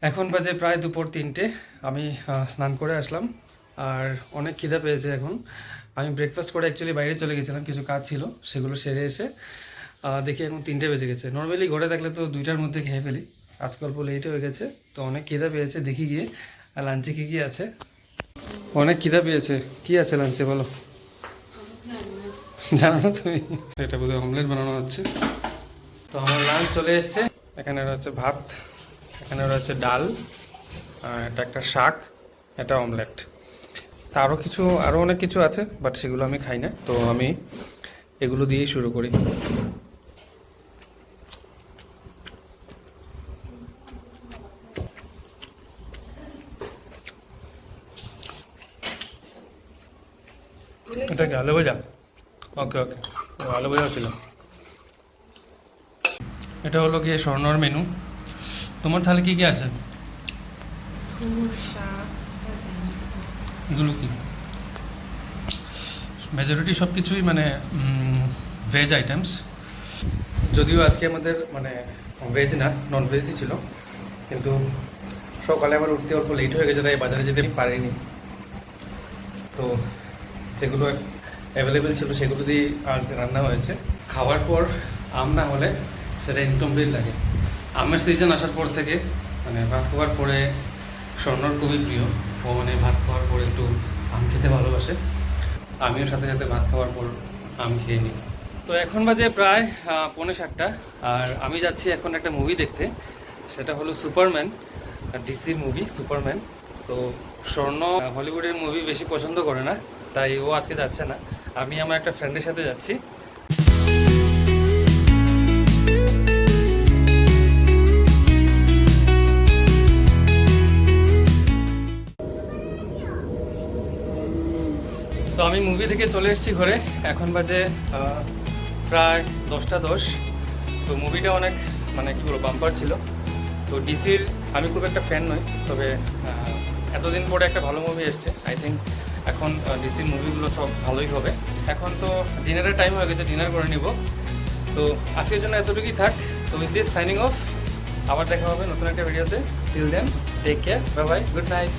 এখন বাজে প্রায় দুপুর 3টে। আমি স্নান করে আসলাম আর অনেক খিদা পেয়েছে এখন। আমি ব্রেকফাস্ট করে অ্যাকচুয়ালি বাইরে চলে গেছিলাম, কিছু কাজ ছিল সেগুলো সেরে এসে দেখি এখন 3টে বেজে গেছে। নর্মালি ঘরে থাকলে তো 2টার মধ্যে খেয়ে ফেলি, আজকাল অল্প লেট হয়ে গেছে, তো অনেক খিদা পেয়েছে। দেখি গিয়ে লাঞ্চে কী কী আছে। অনেক খিদা পেয়েছে। কি আছে লাঞ্চে বলো? জানো না তুমি? এটা বোধহয় অমলেট বানানো হচ্ছে। তো আমার লাঞ্চ চলে এসছে। এখানে হচ্ছে ভাত, এখানে রয়েছে ডাল, এটা একটা শাক, এটা অমলেট। তা আরও অনেক কিছু আছে, বাট সেগুলো আমি খাই না, তো আমি এগুলো দিয়েই শুরু করি। এটা কি আলু ভাজা? ওকে ওকে, আলু ভাজাও ছিল। এটা হলো গিয়ে স্বর্ণর মেনু। তোমার তাহলে কী কী আছে? এগুলো কি? মেজরিটি সব কিছুই মানে ভেজ আইটেমস, যদিও আজকে আমাদের মানে ভেজ না, নন ভেজই ছিল, কিন্তু সকালে আমার উঠতে অল্প লেট হয়ে গেছে, তাই বাজারে যেতে পারিনি। তো যেগুলো অ্যাভেলেবেল ছিল সেগুলো দিয়ে আজ রান্না হয়েছে। খাওয়ার পর আম না হলে সেটা ইনকমপ্লিট লাগে। আমের সিজন আসার পর থেকে মানে ভাত খাওয়ার পরে স্বর্ণর খুবই প্রিয়। ও মানে ভাত খাওয়ার পর একটু আম খেতে ভালোবাসে, আমিও সাথে সাথে ভাত খাওয়ার পর আম খেয়ে নিই। তো এখন বাজে প্রায় 6:45, আর আমি যাচ্ছি এখন একটা মুভি দেখতে। সেটা হলো সুপারম্যান, ডিসির মুভি সুপারম্যান। তো স্বর্ণ হলিউডের মুভি বেশি পছন্দ করে না, তাই ও আজকে যাচ্ছে না। আমি আমার একটা ফ্রেন্ডের সাথে যাচ্ছি। তো আমি মুভি থেকে চলে এসেছি ঘরে। এখন বাজে প্রায় 10:10। তো মুভিটা অনেক মানে কী বলবো বাম্পার ছিল। তো ডিসির আমি খুব একটা ফ্যান নই, তবে এতদিন পরে একটা ভালো মুভি এসছে। আই থিঙ্ক এখন ডিসির মুভিগুলো সব ভালোই হবে। এখন তো ডিনারের টাইম হয়ে গেছে, ডিনার করে নিব। সো আজকের জন্য এতটুকুই থাক। So with this signing off. আবার দেখা হবে নতুন একটা ভিডিওতে। Till then take care, bye bye, good night.